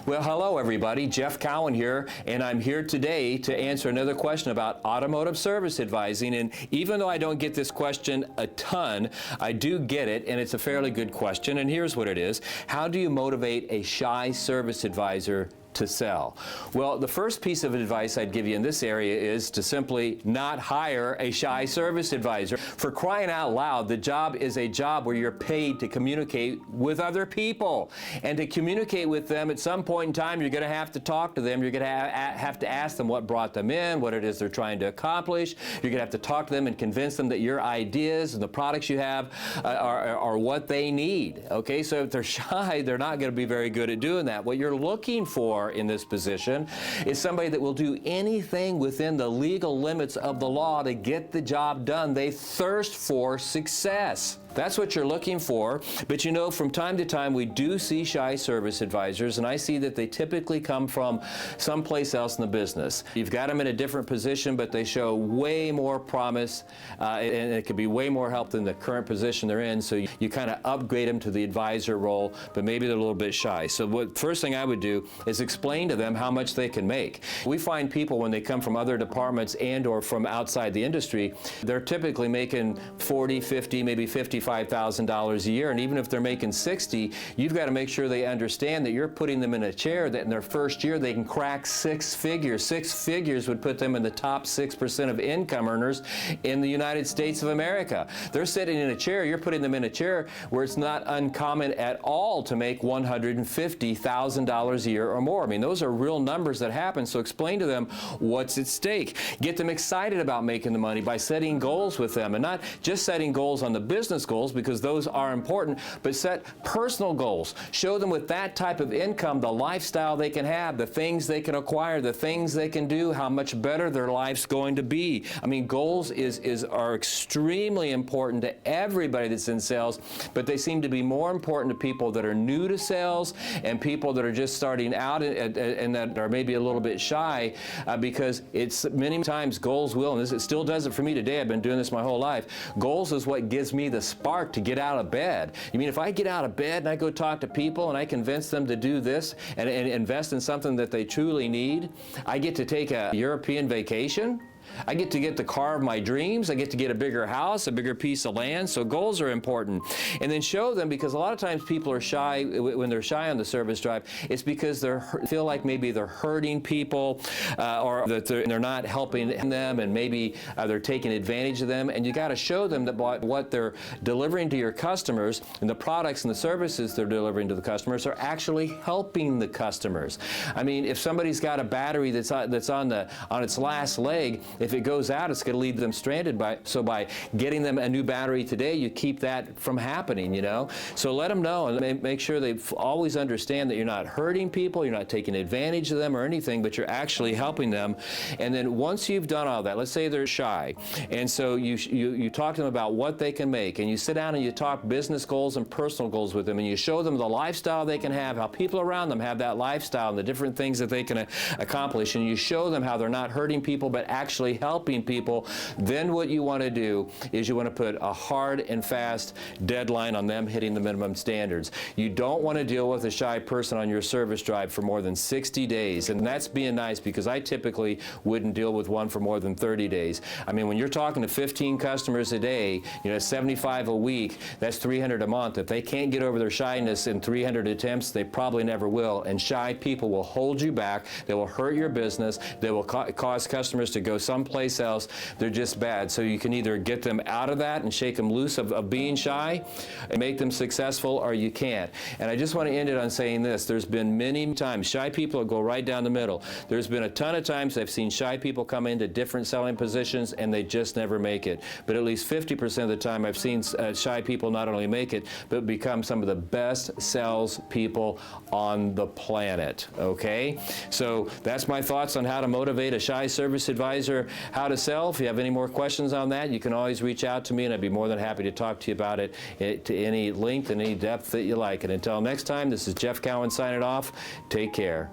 Well, hello everybody. Jeff Cowan here, and I'm here today to answer another question about automotive service advising. And even though I don't get this question a ton, I do get it, and it's a fairly good question. And here's what it is. How do you motivate a shy service advisor to sell? Well, the first piece of advice I'd give you in this area is to simply not hire a shy service advisor. For crying out loud, the job is a job where you're paid to communicate with other people. And to communicate with them, at some point in time, you're going to have to talk to them. You're going to have to ask them what brought them in, what it is they're trying to accomplish. You're going to have to talk to them and convince them that your ideas and the products you have are what they need. Okay, so if they're shy, they're not going to be very good at doing that. What you're looking for in this position is somebody that will do anything within the legal limits of the law to get the job done. They thirst for success. That's what you're looking for. But you know, from time to time, we do see shy service advisors, and I see that they typically come from someplace else in the business. You've got them in a different position, but they show way more promise, and it could be way more help than the current position they're in. So you kind of upgrade them to the advisor role, but maybe they're a little bit shy. So what first thing I would do is explain to them how much they can make. We find people when they come from other departments and or from outside the industry, they're typically making 40, 50, maybe $55,000 a year, and even if they're making 60, you've got to make sure they understand that you're putting them in a chair that in their first year they can crack six figures. Six figures would put them in the top 6% of income earners in the United States of America. They're sitting in a chair, you're putting them in a chair where it's not uncommon at all to make $150,000 a year or more. I mean, those are real numbers that happen, so explain to them what's at stake. Get them excited about making the money by setting goals with them, and not just setting goals on the business goals, because those are important, but set personal goals. Show them with that type of income the lifestyle they can have, the things they can acquire, the things they can do, how much better their life's going to be. I mean, goals are extremely important to everybody that's in sales, but they seem to be more important to people that are new to sales and people that are just starting out and that are maybe a little bit shy, because it's many times goals will, and it still does it for me today. I've been doing this my whole life. Goals is what gives me the spark to get out of bed. You mean if I get out of bed and I go talk to people and I convince them to do this and invest in something that they truly need, I get to take a European vacation. I get to get the car of my dreams. I get to get a bigger house, a bigger piece of land. So goals are important. And then show them, because a lot of times people are shy. When they're shy on the service drive, it's because they feel like maybe they're hurting people, or that they're not helping them, and maybe they're taking advantage of them. And you got to show them that what they're delivering to your customers and the products and the services they're delivering to the customers are actually helping the customers. I mean, if somebody's got a battery that's on its last leg, if it goes out, it's going to leave them stranded. So by getting them a new battery today, you keep that from happening, you know. So let them know, and make sure they always understand that you're not hurting people, you're not taking advantage of them or anything, but you're actually helping them. And then once you've done all that, let's say they're shy, and so you talk to them about what they can make, and you sit down and you talk business goals and personal goals with them, and you show them the lifestyle they can have, how people around them have that lifestyle and the different things that they can accomplish, and you show them how they're not hurting people but actually helping people. Then what you want to do is you want to put a hard and fast deadline on them hitting the minimum standards. You don't want to deal with a shy person on your service drive for more than 60 days, and that's being nice, because I typically wouldn't deal with one for more than 30 days. I mean, when you're talking to 15 customers a day, you know, 75 a week, that's 300 a month. If they can't get over their shyness in 300 attempts, they probably never will. And shy people will hold you back. They will hurt your business. They will cause customers to go someplace else. They're just bad. So you can either get them out of that and shake them loose of being shy and make them successful, or you can't. And I just want to end it on saying this. There's been many times shy people go right down the middle. There's been a ton of times I've seen shy people come into different selling positions and they just never make it. But at least 50% of the time I've seen shy people not only make it, but become some of the best sales people on the planet. Okay? So that's my thoughts on how to motivate a shy service advisor, how to sell. If you have any more questions on that, you can always reach out to me, and I'd be more than happy to talk to you about it to any length and any depth that you like. And until next time, this is Jeff Cowan signing off. Take care.